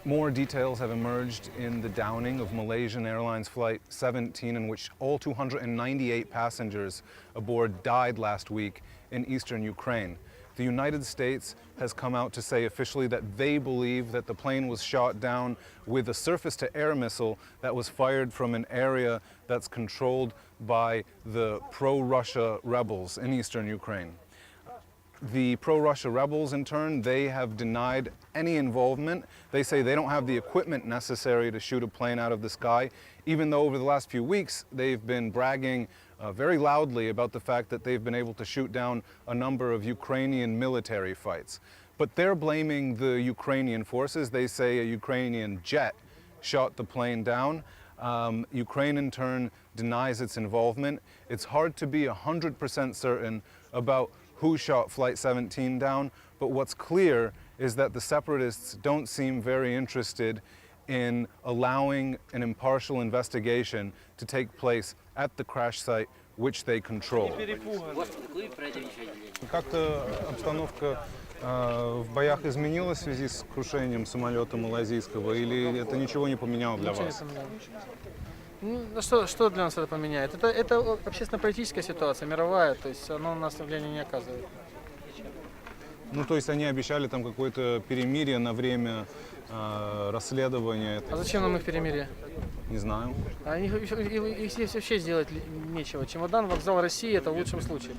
More details have emerged in the downing of Malaysian Airlines Flight 17, in which all 298 passengers aboard died last week in eastern Ukraine. The United States has come out to say officially that they believe that the plane was shot down with a surface-to-air missile that was fired from an area that's controlled by the pro-Russia rebels in eastern Ukraine. The pro-Russia rebels, in turn, they have denied any involvement. They say they don't have the equipment necessary to shoot a plane out of the sky, even though over the last few weeks they've been bragging very loudly about the fact that they've been able to shoot down a number of Ukrainian military fights. But they're blaming the Ukrainian forces. They say a Ukrainian jet shot the plane down. Ukraine, in turn, denies its involvement. It's hard to be 100% certain about who shot Flight 17 down, but what's clear is that the separatists don't seem very interested in allowing an impartial investigation to take place at the crash site, which they control. Как-то обстановка в боях изменилась в связи с крушением самолета малайзийского, или это ничего не поменяло для вас? Ну, что для нас это поменяет? Это общественно-политическая ситуация, мировая, то есть оно на нас влияния не оказывает. Ну, то есть они обещали там какое-то перемирие на время расследования. А зачем нам их перемирие? Не знаю. Их здесь вообще сделать нечего. Чемодан, вокзал России — это в лучшем случае.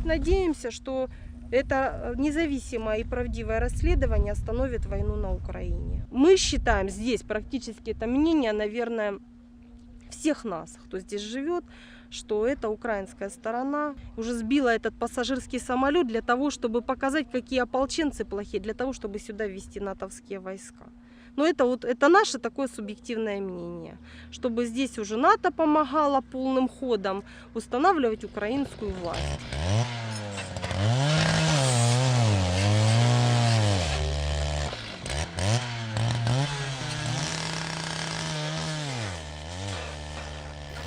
Надеемся, что это независимое и правдивое расследование остановит войну на Украине. Мы считаем здесь, практически это мнение, наверное, всех нас, кто здесь живет, что это украинская сторона уже сбила этот пассажирский самолет для того, чтобы показать, какие ополченцы плохие, для того, чтобы сюда ввести натовские войска. Но это наше такое субъективное мнение, чтобы здесь уже НАТО помогало полным ходом устанавливать украинскую власть.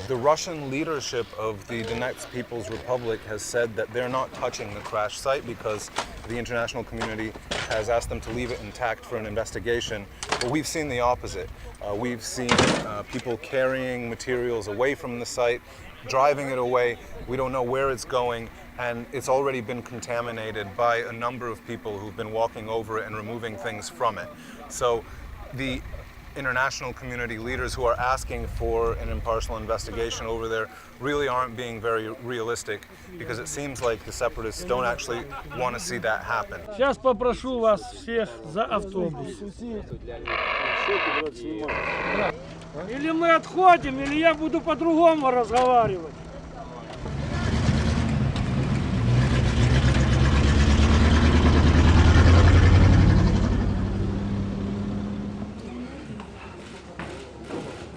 The Russian leadership of the Donetsk People's Republic has said that they're not touching the crash site because the international community has asked them to leave it intact for an investigation. But we've seen the opposite. We've seen people carrying materials away from the site, driving it away. We don't know where it's going, and it's already been contaminated by a number of people who've been walking over it and removing things from it. So the international community leaders who are asking for an impartial investigation over there really aren't being very realistic, because it seems like the separatists don't actually want to see that happen. Сейчас попрошу вас всех за автобус. Или мы отходим, или я буду по-другому разговаривать.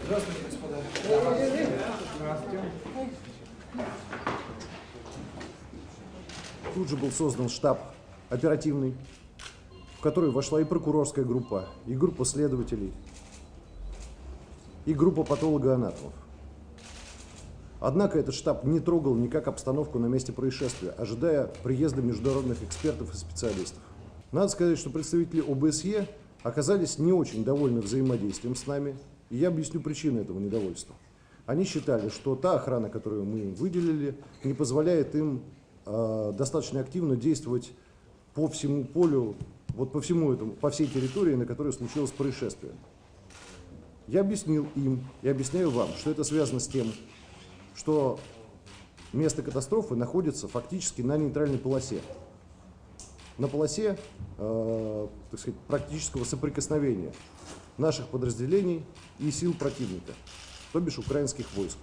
Здравствуйте, господа. Здравствуйте. Тут же был создан штаб оперативный, в который вошла и прокурорская группа, и группа следователей, и группа патологоанатомов. Однако этот штаб не трогал никак обстановку на месте происшествия, ожидая приезда международных экспертов и специалистов. Надо сказать, что представители ОБСЕ оказались не очень довольны взаимодействием с нами, и я объясню причины этого недовольства. Они считали, что та охрана, которую мы им выделили, не позволяет им достаточно активно действовать по всему полю, вот по всей территории, на которой случилось происшествие. Я объяснил им и объясняю вам, что это связано с тем, что место катастрофы находится фактически на нейтральной полосе. На полосе, так сказать, практического соприкосновения наших подразделений и сил противника, то бишь украинских войск.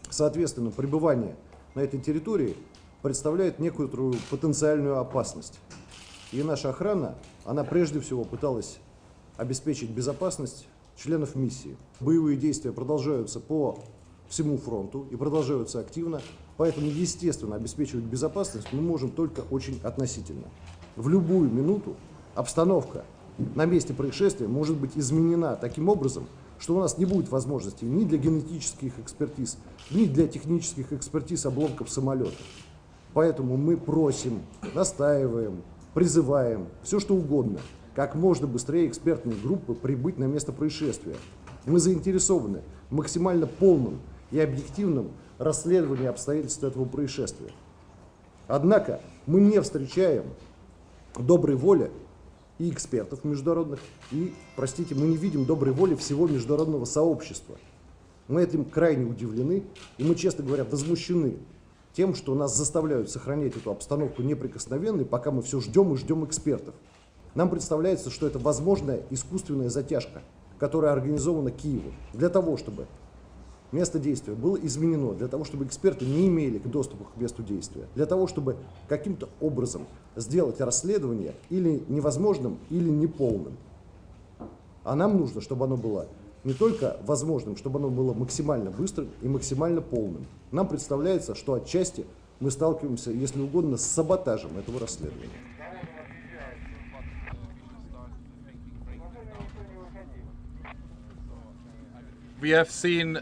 Соответственно, пребывание на этой территории представляет некоторую потенциальную опасность. И наша охрана, она прежде всего пыталась обеспечить безопасность членов миссии. Боевые действия продолжаются по всему фронту и продолжаются активно, поэтому, естественно, обеспечивать безопасность мы можем только очень относительно. В любую минуту обстановка на месте происшествия может быть изменена таким образом, что у нас не будет возможности ни для генетических экспертиз, ни для технических экспертиз обломков самолета. Поэтому мы просим, настаиваем, призываем, все что угодно, как можно быстрее экспертные группы прибыть на место происшествия. Мы заинтересованы в максимально полном и объективном расследовании обстоятельств этого происшествия. Однако мы не встречаем доброй воли и экспертов международных, и, простите, мы не видим доброй воли всего международного сообщества. Мы этим крайне удивлены, и мы, честно говоря, возмущены тем, что нас заставляют сохранять эту обстановку неприкосновенной, пока мы все ждем и ждем экспертов. Нам представляется, что это возможная искусственная затяжка, которая организована Киевом для того, чтобы место действия было изменено, для того, чтобы эксперты не имели доступа к месту действия, для того, чтобы каким-то образом сделать расследование или невозможным, или неполным. А нам нужно, чтобы оно было не только возможным, чтобы оно было максимально быстрым и максимально полным. Нам представляется, что отчасти мы сталкиваемся, если угодно, с саботажем этого расследования. We have seen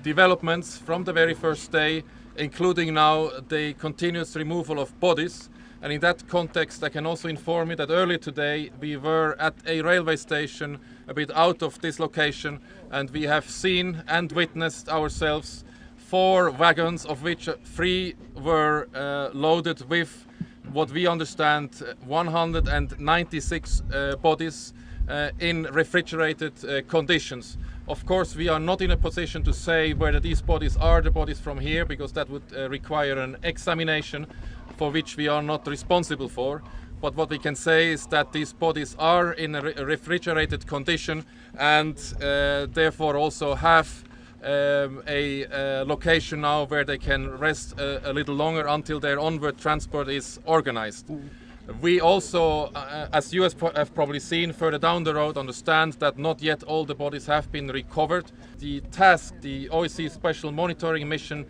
developments from the very first day, including now the continuous removal of bodies. And in that context, I can also inform you that earlier today we were at a railway station a bit out of this location, and we have seen and witnessed ourselves 4 wagons, of which 3 were loaded with what we understand 196 bodies in refrigerated conditions. Of course, we are not in a position to say whether these bodies are the bodies from here, because that would require an examination for which we are not responsible for. But what we can say is that these bodies are in a refrigerated condition, and therefore also have a location now where they can rest a little longer until their onward transport is organized. We also, as you have probably seen further down the road, understand that not yet all the bodies have been recovered. The task the OSCE Special Monitoring Mission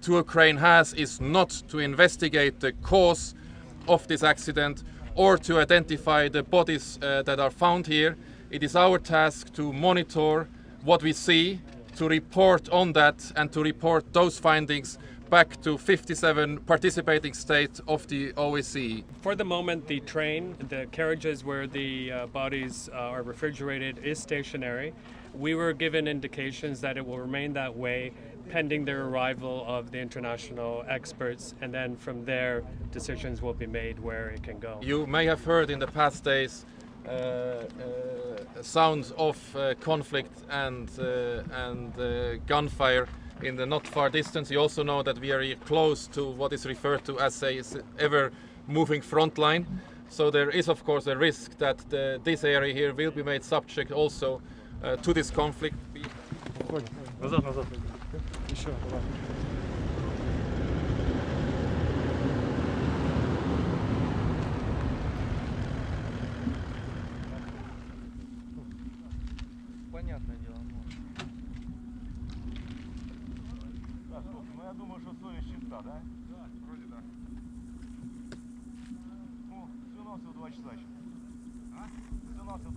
to Ukraine has is not to investigate the cause of this accident or to identify the bodies that are found here. It is our task to monitor what we see, to report on that, and to report those findings back to 57 participating states of the OSCE. For the moment, the train, the carriages where the bodies are refrigerated, is stationary. We were given indications that it will remain that way pending the arrival of the international experts, and then from there decisions will be made where it can go. You may have heard in the past days sounds of conflict and gunfire in the not far distance. You also know that we are close to what is referred to as a ever-moving front line. So there is, of course, a risk that this area here will be made subject also to this conflict. Еще, давай. Понятное дело. Да, слушай, ну я думаю, что совесть чиста, да? Да, вроде да. Ну, всего-навсего 2 часа еще. А? Всего-навсего